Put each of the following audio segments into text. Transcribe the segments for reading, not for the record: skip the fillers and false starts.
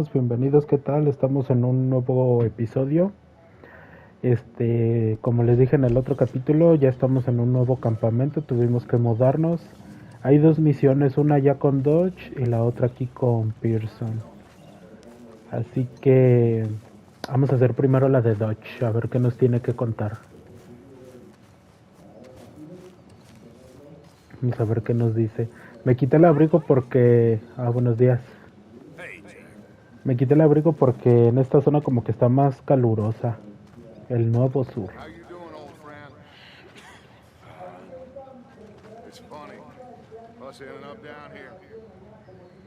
Bienvenidos, ¿qué tal? Estamos en un nuevo episodio. Como les dije en el otro capítulo, ya estamos en un nuevo campamento, tuvimos que mudarnos. Hay dos misiones, una ya con Dodge y la otra aquí con Pearson. Así que vamos a hacer primero la de Dodge, a ver qué nos tiene que contar. Vamos a ver qué nos dice. Me quité el abrigo porque... buenos días. Me quité el abrigo porque en esta zona como que está más calurosa. El nuevo sur. Ending up down here.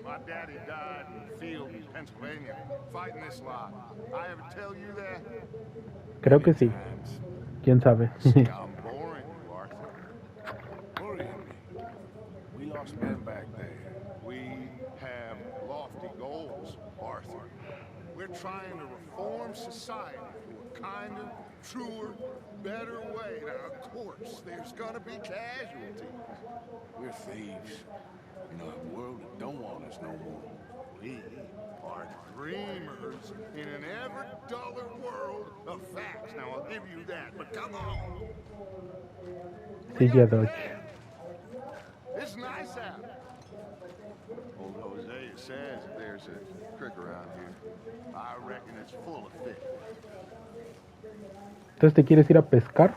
My daddy died in the field in Pennsylvania, fighting this lot. I ever tell you that? Creo que sí. ¿Quién sabe? I'm boring you, Arthur. Worrying me. We lost men back there. We have lofty goals, Arthur. We're trying to reform society to a kinder, truer, better way. Now, of course, there's gonna be casualties. We're thieves in a world that don't want us no more. We are dreamers in an ever duller world of facts. Now, I'll give you that, but come on. Sí, ya Dodge. It's nice out. Old Hosea says there's a creek around here. I reckon it's full of fish. Entonces, ¿te quieres ir a pescar?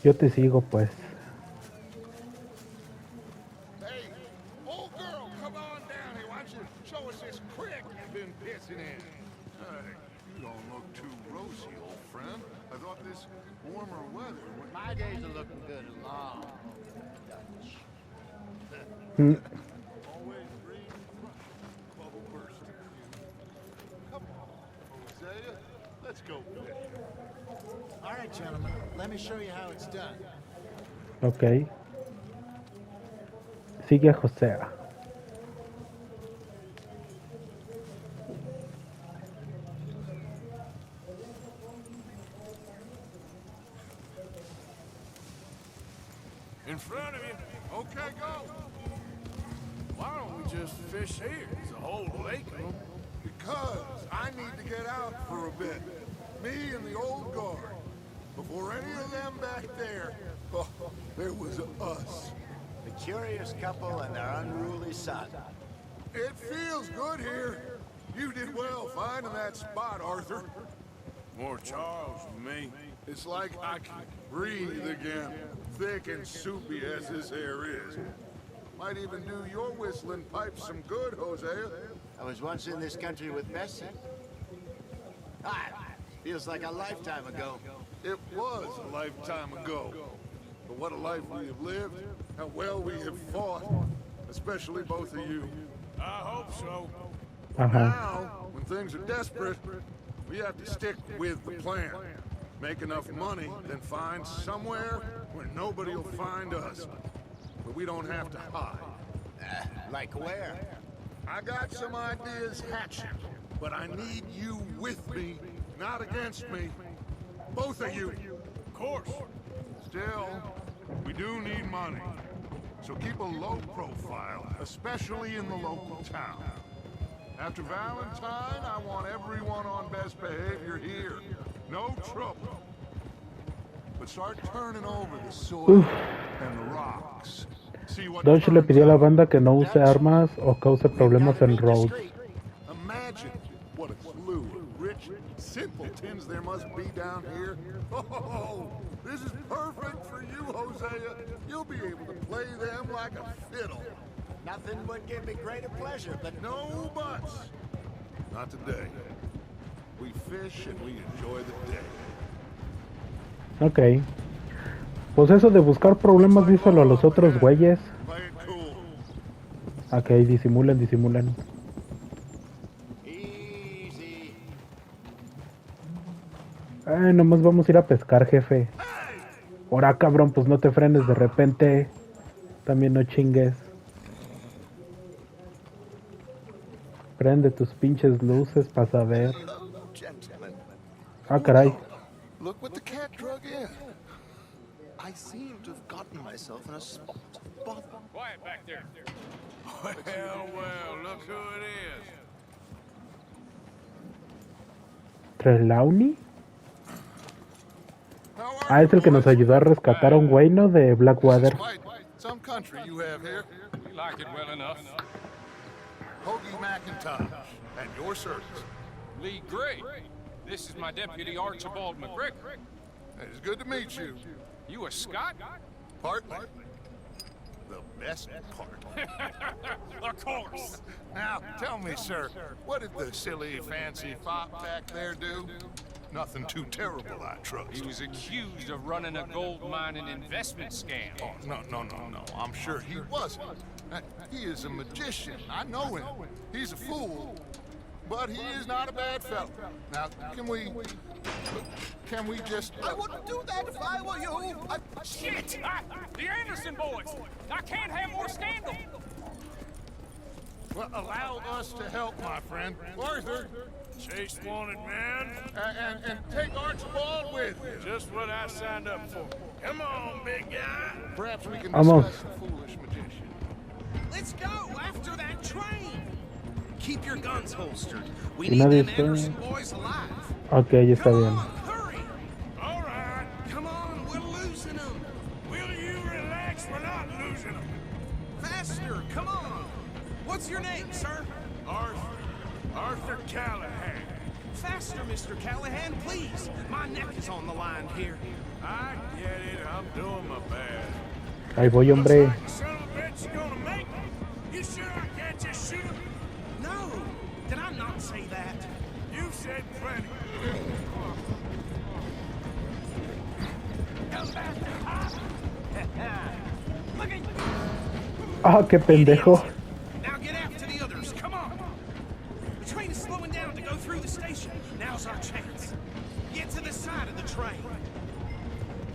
Yo te sigo, pues. Hey, old girl, come on down here. Why don't you show us this creek you've been pissing in? Hey, you don't look too rosy, old friend. I thought this warmer weather would... My days are looking good and long. Always green bubble bursting. Come on, Hosea. Let's go fishing. All right, gentlemen, let me show you how it's done. Ok. Sigue a Josea. In front of you. Okay, go. Why don't we just fish here? There's a whole lake of them. Because I need to get out for a bit. Me and the old guard. Before any of them back there, there was us. The curious couple and their unruly son. It feels good here. You did well finding that spot, Arthur. More Charles than me. It's like I can breathe again, thick and soupy as this air is. Might even do your whistling pipes some good, Hosea. I was once in this country with Bessie. Feels like a lifetime ago. It was a lifetime ago. But what a life we have lived, how well we have fought, especially both of you. I hope so. Now, when things are desperate, we have to stick with the plan. Make enough money, then find somewhere where nobody will find us. But we don't have to hide. Like where? I got some ideas hatching, but I need you with me, not against me. Both of you. Of course. Still, we do need money. So keep a low profile, especially in the local town. After Valentine, I want everyone on best behavior here. No trouble. But start turning over the soil and the rocks. See what Dodge le pidió a la banda que no use armas o cause problemas en roads. Imagine what a slew of rich simpletons there must be down here. Oh, this is perfect for you, Hosea. You'll be able to play them like a fiddle. Nothing would give me greater pleasure, but No buts. Not today. We fish and we enjoy the day. Ok. Pues eso de buscar problemas, díselo a los otros güeyes. Play it cool. Ok, disimulen, disimulen. easy. Ay, nomás vamos a ir a pescar, jefe. Ahora, cabrón, pues no te frenes de repente. También no chingues. Prende tus pinches luces para saber. Ah, caray. Look what the cat drug in. I seem to have gotten myself in a spot of bother. Quiet back there. Well, look who it is. ¿Trelawney? How Ah, are es el que nos ayudó a rescatar a un güey, ¿no? De Blackwater. Some country you have here. We like it well enough. Hoagie McIntosh, at your service. Lee Gray. This is my deputy Archibald McGregor. It's good to meet you. You a Scot? Partly. The best part. Of course. Now, tell me, sir, what did the silly, fancy fop back there do? Nothing too terrible, I trust. He was accused of running a gold mining investment scam. Oh, no. I'm sure he wasn't. He is a magician. I know him. He's a fool. But he is not a bad fellow. Now, can we just... I wouldn't do that if I were you. Shit! The Anderson boys! I can't have more scandal! Well, allow us to help, my friend. Arthur, Chase wanted, man. and take Archibald with you. Just what I signed up for. Come on, big guy. Perhaps we can Vamos. discuss the foolish magician. Let's go after that train. Keep your guns holstered. We Y need nadie them está- Anderson boys alive. Ok, ya está Come bien. on, hurry. All right. Come on, we're losing them. Will you relax? We're not losing them. Faster, come on. What's your name, sir? Arthur Callahan. Faster, Mr. Callahan, please. My neck is on the line here. I get it. I'm doing my best. Ahí voy, hombre. Looks like the son of a bitch is gonna make it. You sure I can't just shoot him? No, did I not say that? You said plenty. Ah, qué pendejo. Now get after the others, come on. The train is slowing down to go through the station. Now's our chance. Get to the side of the train.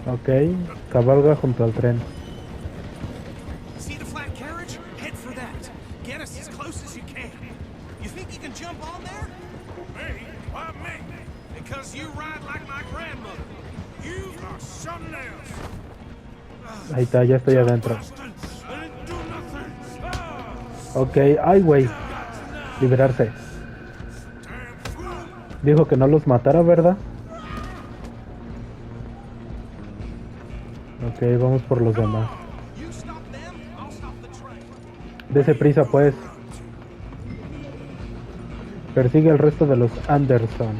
Ok, cabalga junto al tren. See the flat carriage? Head for that. Get us as close as you can. You think you can jump on there? Me? Why me? Because you ride like my grandmother. You are something else. Ahí está, ya estoy adentro. Boston, I didn't do nothing. Ah, Ok, ay, güey. Liberarse. damn fool. Dijo que no los matara, ¿verdad? Ok, vamos por los demás. You stop them, I'll stop the train. Dese prisa, pues. Persigue al resto de los Anderson.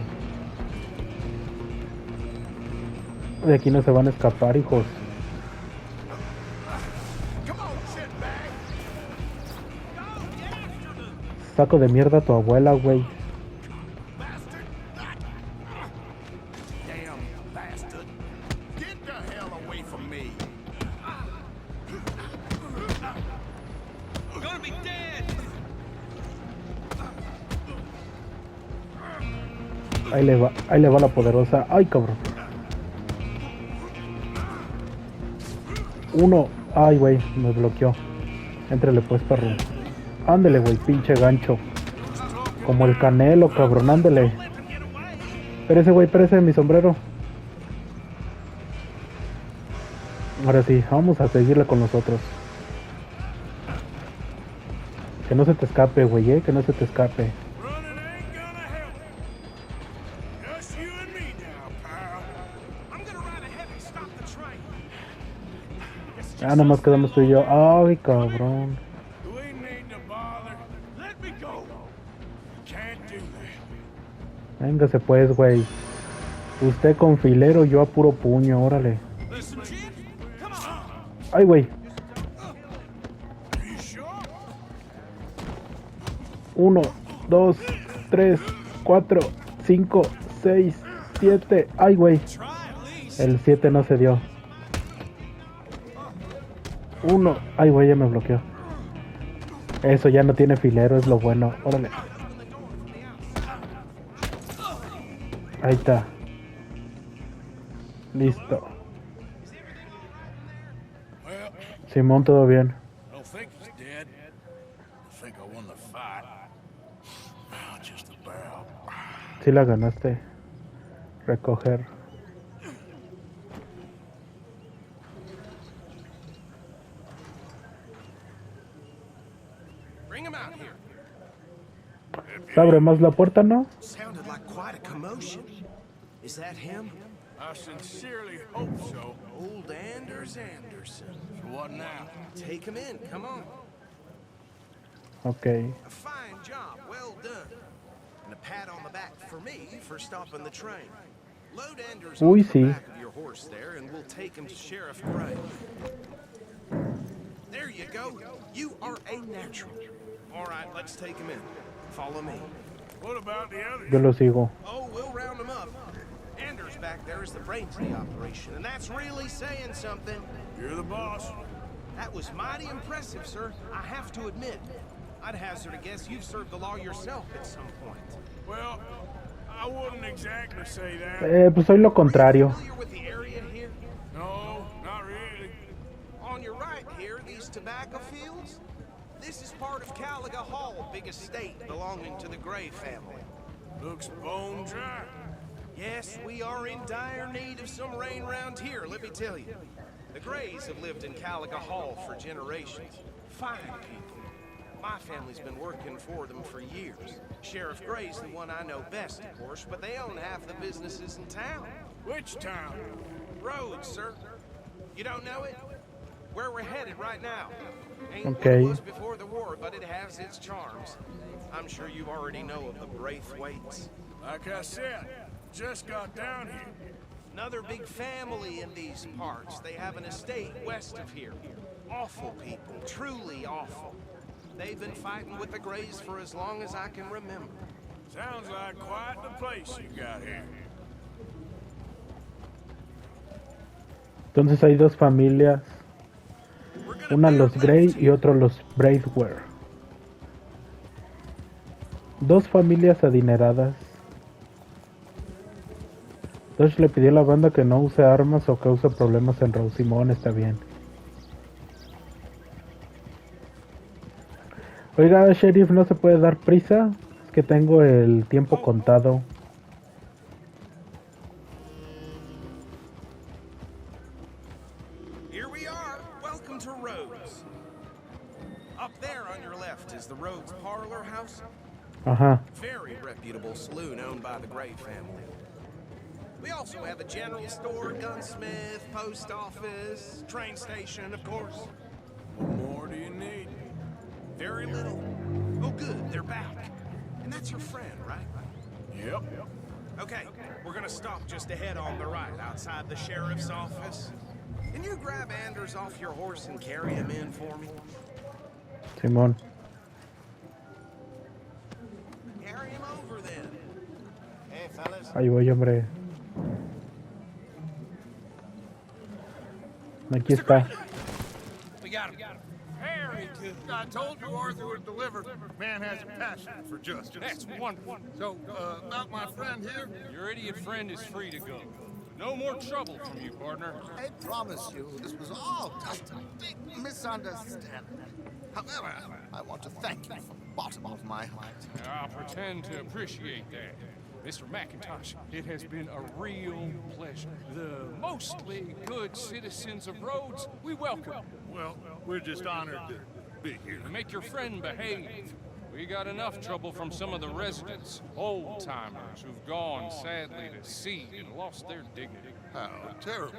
De aquí no se van a escapar, hijos. Come on, shitbag. Go, get after them. Saco de mierda a tu abuela, güey. Bastard. Damn bastard. Get the hell away from me. We're gonna be dead. Ahí le va la poderosa. Ay, cabrón. Uno. Ay, güey, me bloqueó. Éntrale pues, perro. Ándele, güey, pinche gancho. Como el Canelo, cabrón, ándele. Espérese, güey, espérese, mi sombrero. Ahora sí, vamos a seguirle con nosotros. Que no se te escape, güey, que no se te escape. Running ain't gonna help. Just you and me now, pal. I'm gonna ride ahead and stop the train. Ah, nomás quedamos tú y yo. Ay, cabrón. We need to bother. Let me go. Can't do that. Véngase pues, güey. Usted con filero, yo a puro puño, órale. Listen, Jim, come on. Ay, güey. You sure? 1, 2, 3, 4, 5, 6, 7. Ay, güey. Try at least. El 7 no se dio. 1. Ay, güey, ya me bloqueó. Eso ya no tiene filero, es lo bueno. Órale. Ahí está. Listo. Well, Simón, todo bien. I don't think he's dead. I think I won the fight. Just about. Sí la ganaste. Recoger. ¿Se abre más la puerta, no? Sounded like quite a commotion. Is that him? I sincerely hope so. Old Anders Anderson. So what now? Take him in, come on. Ok. A fine job, well done. And a pat on the back for me for stopping the train. Load Anders Uy, onto the sí. back of your horse there, and we'll take him to Sheriff Gray. There you go. You are a natural. All right, let's take him in. Follow me. What about the others? Yo lo sigo. Oh, we'll round him up. Anders back there is the brains of the operation, and that's really saying something. You're the boss. That was mighty impressive, sir. I have to admit. I'd hazard a guess you've served the law yourself at some point. Well, I wouldn't exactly say that. Pues soy lo contrario. Familiar with the area here? No, not really. On your right here, these tobacco fields? This is part of Caliga Hall, big estate belonging to the Gray family. Looks bone dry. Yes, we are in dire need of some rain around here, let me tell you. The Grays have lived in Caliga Hall for generations. Fine people. My family's been working for them for years. Sheriff Gray's the one I know best, of course, but they own half the businesses in town. Which town? Rhodes, sir. You don't know it? Where we're headed right now. Ain't Okay. what it was before the war, but it has its charms. I'm sure you already know of the Braithwaites. Like I said, just got down here. Another big family in these parts. They have an estate west of here. Awful people, truly awful. They've been fighting with the Grays for as long as I can remember. Sounds like quite the place you got here. Entonces hay dos familias. Una los Grey y otro los Braithwaite. Dos familias adineradas. Dodge le pidió a la banda que no use armas o cause problemas en Rose. Simón, está bien. Oiga, sheriff, ¿no se puede dar prisa? Es que tengo el tiempo contado. Here we are. Welcome to Rhodes. Up there on your left is the Rhodes Parlor House. Ajá. Very reputable saloon owned by the Gray family. We also have a general store, gunsmith, post office, train station, of course. What more do you need? Very little. Oh, good, they're back. And that's your friend, right? Yep. Okay, we're gonna stop just ahead on the right, outside the sheriff's office. Can you grab Anders off your horse and carry him in for me? Simón. Carry him over then. Hey, fellas. Ahí voy, hombre. Aquí está. We got him. Very good. I told you Arthur would deliver. Man has a passion for justice. That's wonderful. So, about my friend here, Your idiot friend is free to go. No more trouble from you, partner. I promise you, this was all just a big misunderstanding. However, I want to thank you from the bottom of my heart. I'll pretend to appreciate that. Mr. McIntosh, it has been a real pleasure. The mostly good citizens of Rhodes, we welcome. well, we're just honored to be here. Make your friend behave. We got enough trouble from some of the residents, old-timers who've gone, sadly, to seed and lost their dignity. How terrible.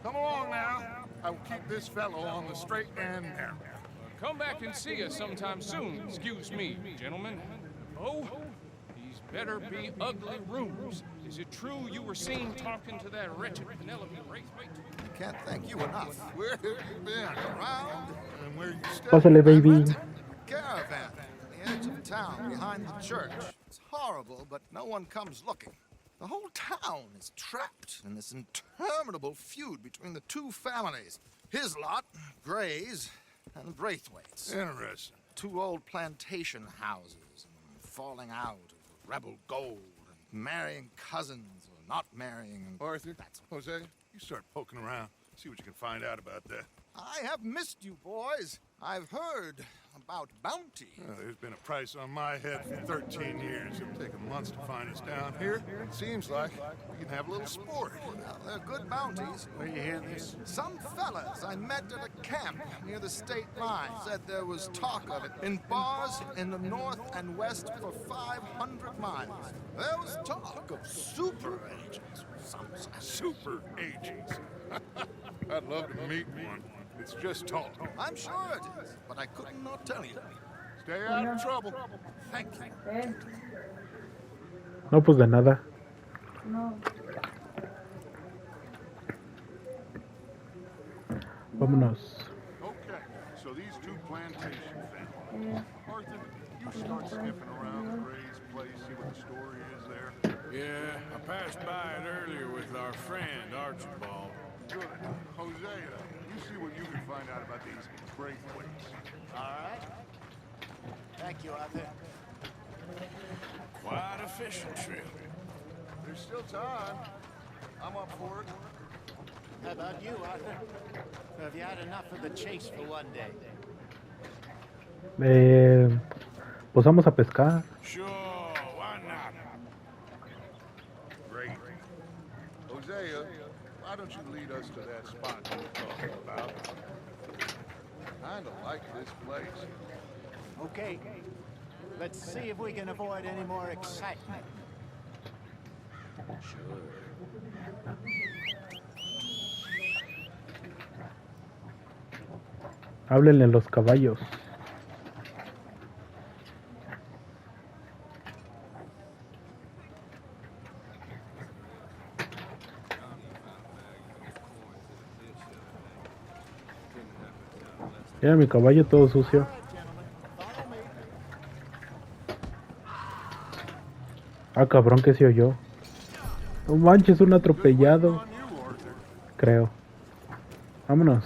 Come along now. I will keep this fellow on the straight and narrow. Come back and see us sometime soon. Excuse me, gentlemen. Oh, these better be ugly rooms. Is it true you were seen talking to that wretched Penelope Braithwaite? I can't thank you enough. Where have you been? Around? And where you staying? Pásale, baby. I rented a caravan at the edge of town behind the church. It's horrible, but no one comes looking. The whole town is trapped in this interminable feud between the two families. His lot, Gray's, and Braithwaite's. Interesting. Two old plantation houses, and falling out of rebel gold, and marrying cousins or not marrying. And Arthur, Jose, you start poking around. See what you can find out about that. I have missed you, boys. I've heard about bounty. There's been a price on my head for 13 years. It'll take them months to find us down here. It seems like we can have a little sport. Well, they're good bounties. Where you hearing this? Some fellas I met at a camp near the state line said there was talk of it in bars in the north and west for 500 miles. There was talk of super agents. Some Super agents. I'd love to meet one. It's just talk. I'm sure it is, but I couldn't not tell you. Stay out of trouble. Thank you. No, pues de nada. No. Vámonos. Okay, so these two plantation families. Arthur, you start sniffing around the Gray's place, see what the story is there. Yeah, I passed by it earlier with our friend, Archibald. Good. Hosea, you see what you can find out about these Gray plates. All right. Thank you, Arthur. Quite a fishing trip. There's still time. I'm up for it. How about you, Arthur? Have you had enough of the chase for one day? Pues vamos a pescar. Sure, why not? Great. Hosea, why don't you lead us to that spot you were talking about? Kinda like this place. Okay. Let's see if we can avoid any more excitement. Háblenle a los caballos. Mira mi caballo todo sucio. Ah, cabrón, que se oyó. No manches, un atropellado. Creo. Vámonos.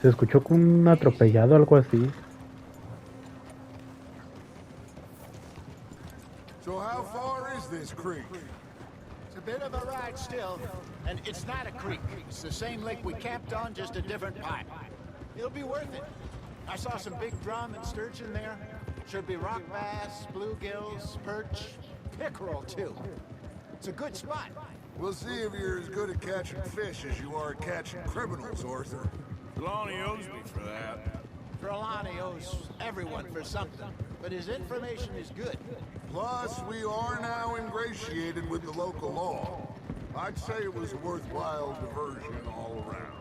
Se escuchó con un atropellado, algo así. So how far is this creek? It's a bit of a ride still, and it's not a creek. It's the same lake we camped on, just a different pipe. It'll be worth it. I saw some big drum and sturgeon there. Should be rock bass, bluegills, perch, pickerel too. It's a good spot. We'll see if you're as good at catching fish as you are at catching criminals, Arthur. Lonnie owes me for that. Trelawney owes everyone for something, but his information is good. Plus, we are now ingratiated with the local law. I'd say it was a worthwhile diversion all around.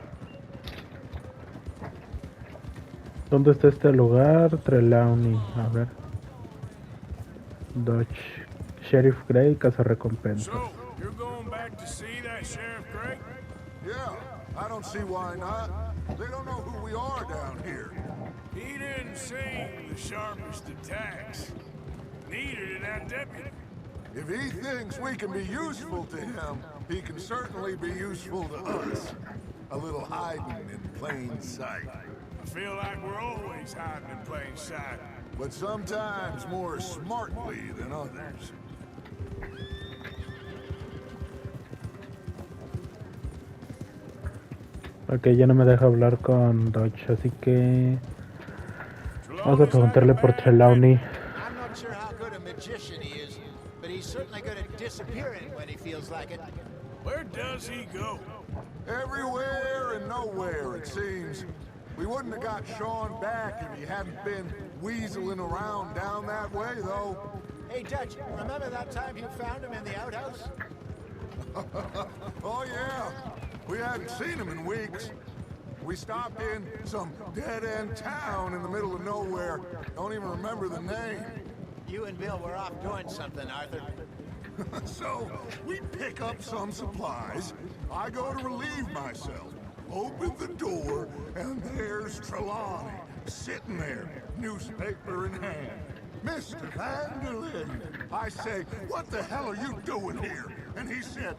¿Dónde está este lugar? Trelawney. A ver. Dodge. Sheriff Gray, casa recompensa. So, you're going back to see that Sheriff Gray? Yeah, I don't see why not. They don't know who we are down here. He didn't seem the sharpest attacks. Neither did that deputy. If he thinks we can be useful to him, he can certainly be useful to us. A little hiding in plain sight. I feel like we're always hiding in plain sight. But sometimes more smartly than others. Ok, ya no me deja hablar con Dodge, así que vamos a preguntarle por Trelawney. I'm not sure how good a magician he is, but he's certainly good at disappearing when he feels like it. Where does he go? Everywhere and nowhere, it seems. We wouldn't have got Sean back if he hadn't been weaseling around down that way, though. Hey, Dutch, remember that time you found him in the outhouse? Oh, yeah. We hadn't seen him in weeks. We stopped in some dead-end town in the middle of nowhere. Don't even remember the name. You and Bill were off doing something, Arthur. So, we pick up some supplies. I go to relieve myself. Open the door, and there's Trelawney, sitting there, newspaper in hand. Mr. Vanderlyn. I say, what the hell are you doing here? And he said,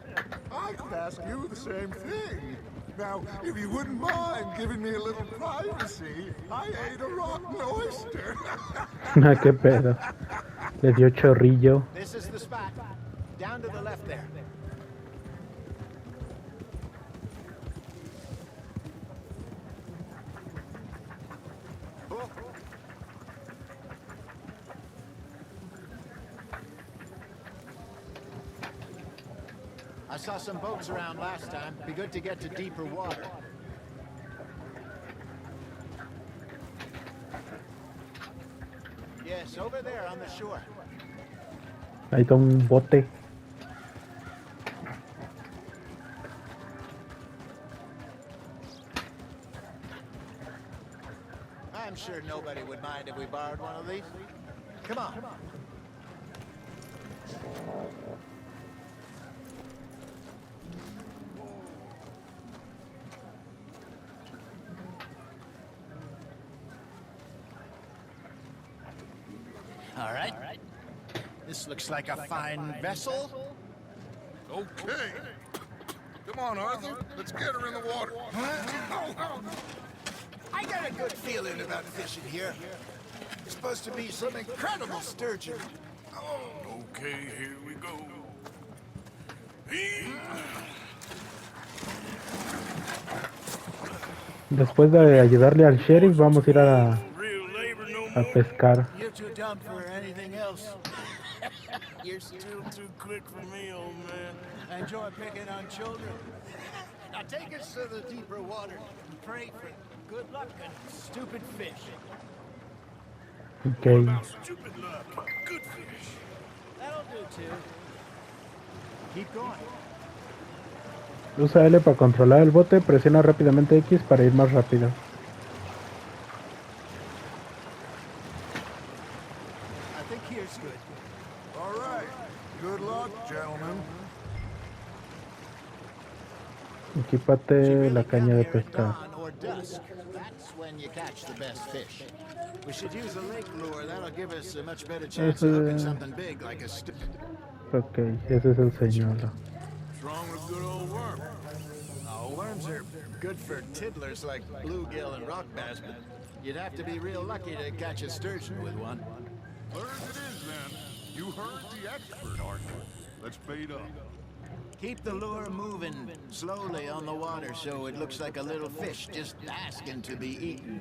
I could ask you the same thing. Now, if you wouldn't mind giving me a little privacy, I ate a rotten oyster. Qué pedo. Le dio chorrillo. This is the spot. Down to the left there. I saw some boats around last time. Be good to get to deeper water. Yes, over there on the shore. Ahí está un bote. I'm sure nobody would mind if we borrowed one of these. Come on. All right. This looks like a fine vessel. Okay. Come on, Arthur. Let's get her in the water. I got a good feeling about fishing here. It's supposed to be some incredible sturgeon. Okay, here we go. Después de ayudarle al sheriff, vamos a ir Real labor no a more. pescar. You're too dumb for anything else. You're still too quick for me, old man. Enjoy picking on children. Now take us to the deeper water and pray for good luck and stupid fish. Ok. About stupid luck. Good fish. That'll do too. Keep going. Usa L para controlar el bote, presiona rápidamente X para ir más rápido. I think here's good. All right. Good luck, gentlemen. Equípate la caña de pescar. Dawn or dusk. That's when you catch the best fish. We should use a lake lure. That'll give us a much better chance of hooking something big like a Ok, ese es el señuelo. What's wrong with good old worm? Oh, worms are good for tiddlers like bluegill and rock bass, but you'd have to be real lucky to catch a sturgeon with one. Where it is then. You heard the expert, Arthur. Let's bait up. Keep the lure moving slowly on the water so it looks like a little fish just asking to be eaten.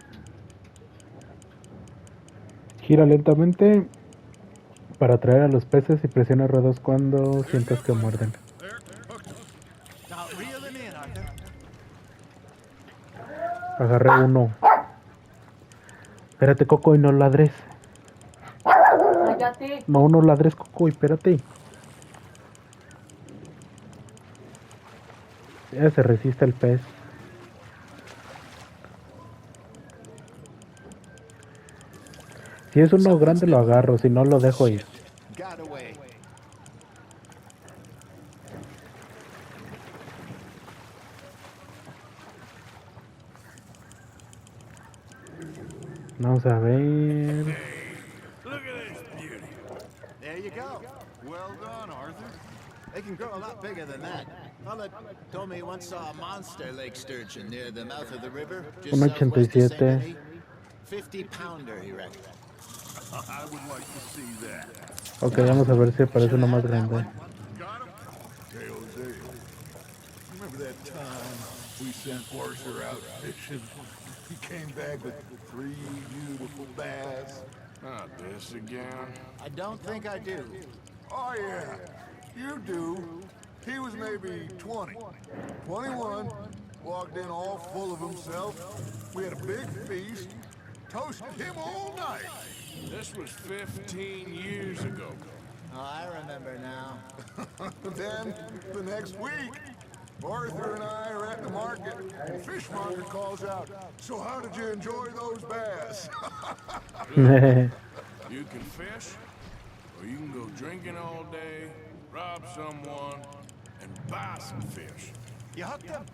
Gira lentamente para atraer a los peces y presiona R2 cuando sientas que muerden. There, hooked him. Now reel them in, Arthur. Agarré uno. Espérate, Coco, y no ladres. Cállate. No ladres, Coco, y espérate. Ya se resiste el pez. Si es uno grande lo agarro, si no lo dejo ir. Got away. Vamos a ver. Look at this beauty. There you go. Well done, Arthur. They can grow a lot bigger than that. Fella told me he once saw a monster lake sturgeon near the mouth of the river. Just southwest of St. 1.87. Denis. 50-pounder, he reckoned. I would like to see that. Ok, vamos a ver si aparece uno más grande. Got him? Hey, Jose. Remember that time we sent Arthur out fishing? He came back with 3 beautiful bass. Not this again. I don't think I do. Oh, yeah. You do. He was maybe 20. 21. Walked in all full of himself. We had a big feast. Toasted him all night. This was 15 years ago. Oh, I remember now. Then, the next week, Arthur and I are at the market, and fishmonger calls out, "So how did you enjoy those bass?" You can fish, or you can go drinking all day, rob someone, and buy some fish. You hooked him?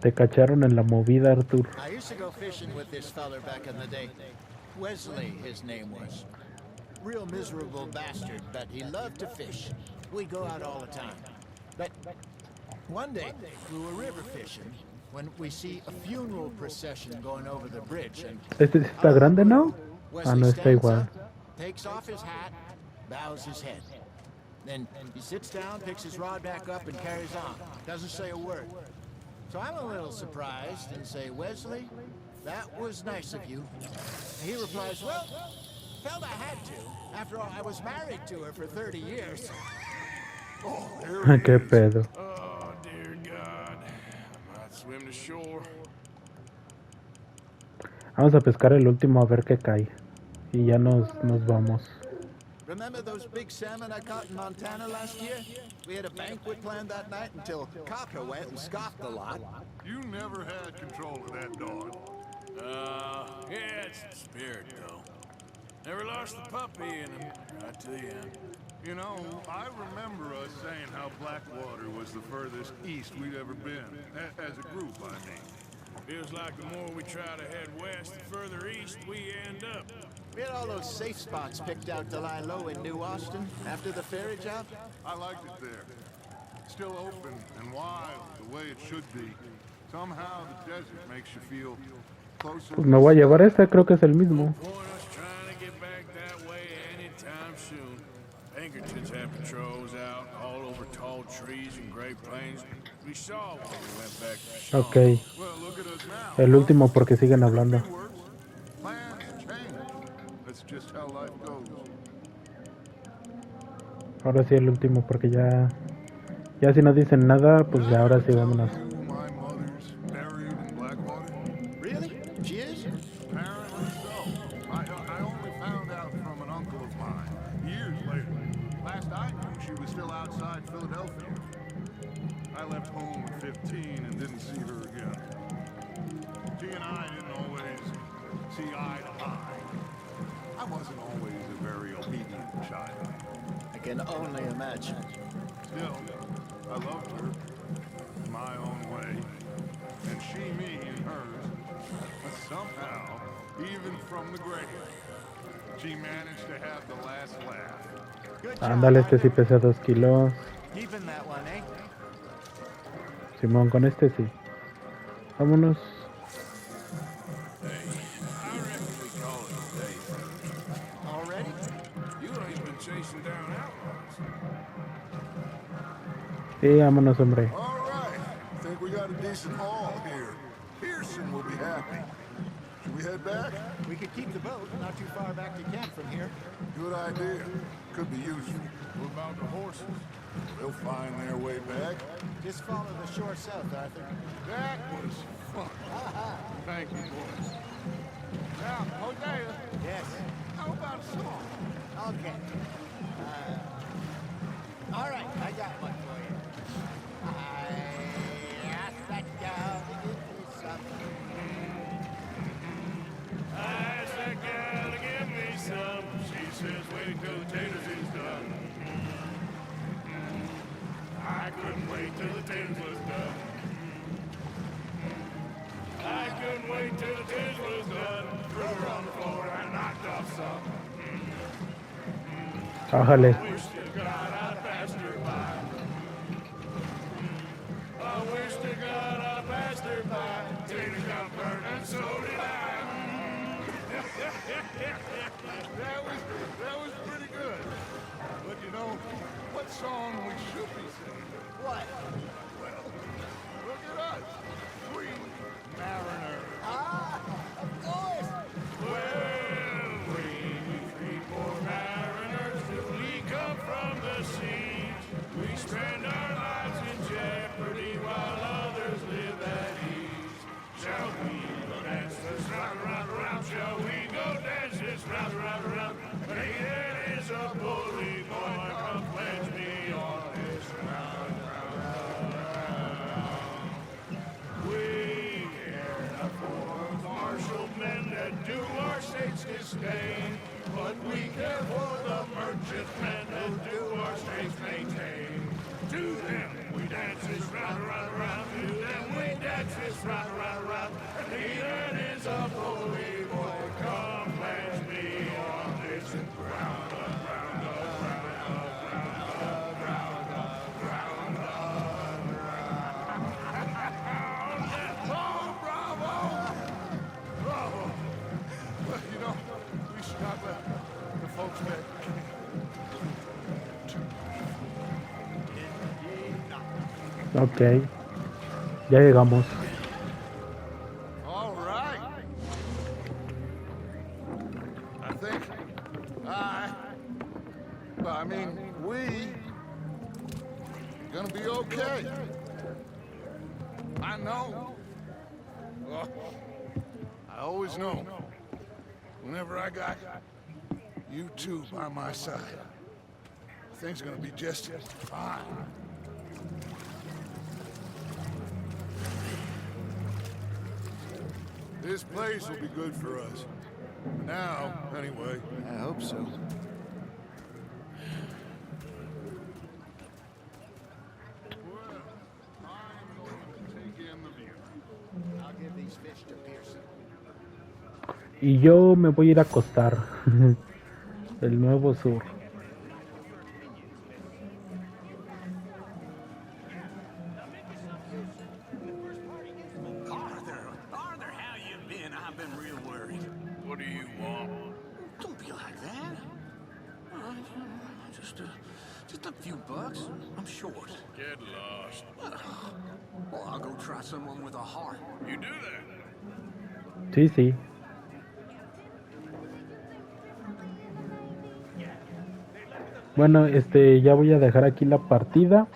Te cacharon en la movida, Arthur. I used to go fishing with this feller back in the day. Wesley, his name was. Real miserable bastard, but he loved to fish. We'd go out all the time. But one day, we were river fishing when we see a funeral procession going over the bridge. And ¿Este sí está grande, no? Ah, no, está stands igual. up, takes off his hat, bows his head. Then he sits down, picks his rod back up, and carries on. Doesn't say a word. So I'm a little surprised and say, "Wesley, that was nice of you." And he replies, "Well, felt I had to. After all, I was married to her for 30 years. Oh, there he Qué is. pedo. Oh, dear God. I might swim to shore. Vamos a pescar el último a ver qué cae. Y ya nos vamos. Remember those big salmon I caught in Montana last year? We had a banquet planned that night until Cocker went and scoffed a lot. You never had control of that dog. Yeah, it's the spirit, though. Never lost the puppy in him, right to the end. You know, I remember us saying how Blackwater was the furthest east we'd ever been. As a group, I mean. Feels like the more we try to head west, the further east we end up. We had all those safe spots picked out to lie low in New Austin after the ferry job. I liked it there. Still open and wild, the way it should be. Somehow the desert makes you feel closer. Pues me voy a llevar este, creo que es el mismo. Point us trying to get back that way anytime soon. Pinkertons have patrols out all over tall trees and Great Plains. We saw when we went back to Sean. Ok. Well, look at us now. El último porque siguen hablando. Plans change. That's just how life goes. Ahora sí el último porque ya si no dicen nada, pues ya ahora sí vámonos. My mother's buried in Blackwater. Really? She is? Apparently so. I only found out from an uncle of mine years later. Last I knew, she was still outside Philadelphia. I left home at 15 and didn't see her again. She and I didn't always see eye to eye. I wasn't always a very obedient child. I can only imagine. Still, I loved her in my own way, and she me in hers. But somehow, even from the grave, she managed to have the last laugh. Good job. Ándale, este sí pesa 2 kilos. Keeping that one, eh? Simón, con este sí. Vámonos. Hey, I reckon we call it a day. Already? You ain't been chasing down outlaws. Sí, vámonos, hombre. All right, I think we got a decent haul here. Pearson will be happy. Should we head back? We could keep the boat not too far back to camp from here. Good idea. Could be useful. What about the horses? They'll find their way back. Just follow the shore south, Arthur. That was fun. Thank you, boys. Now, Hosea, Yes. how about a song? Okay. All right, I got one for you. I asked that gal to give me something. I asked that gal to give me some. She says, wait till the taters is done. I couldn't wait till the taters was done. I couldn't wait till the taters was done. Threw her on the floor and knocked off some. Bájale. Wish to God I passed her by. I wish to God I passed her by. Taters got burned and so did I. That was pretty good. But you know, what song we should be singing? What? Well, look at us. We mariners. Ah, of course. Well, we poor mariners, we come from the seas. We spend our lives in jeopardy while others live at ease. Shall we go dance this round, round, round? Shall we go dance this round, round, round? Hey, there is a bully boy, come pledge me on this round, round, round. We care not for martial men that do our state's disdain, but we care for the merchantmen that do our state's maintain. To them we dance this round, round, round. To them we dance this round, round, round. And he that is a bully boy, come pledge me on this ground, ground, ground, ground, ground, Oh, bravo! Bravo! Well, you know, we should not let the folks back. Ok. Ya llegamos. All right. I think we gonna be okay. I know. Well, I always know. Whenever I got you two by my side, things are gonna be just fine. This place will be good for us. Now, anyway. I hope so. Well, I'm going to take in the view. I'll give these fish to Pearson. Y yo me voy a ir a acostar. El nuevo sur. Arthur, how you been? I've been real worried. What do you want? Don't be like that. Just a few bucks. I'm short. Get lost. Well, I'll go try someone with a heart. You do that? Sí, sí. Bueno, ya voy a dejar aquí la partida.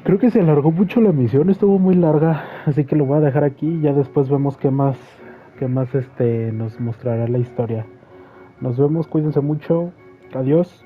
Creo que se alargó mucho la misión, estuvo muy larga, así que lo voy a dejar aquí y ya después vemos qué más nos mostrará la historia. Nos vemos, cuídense mucho, adiós.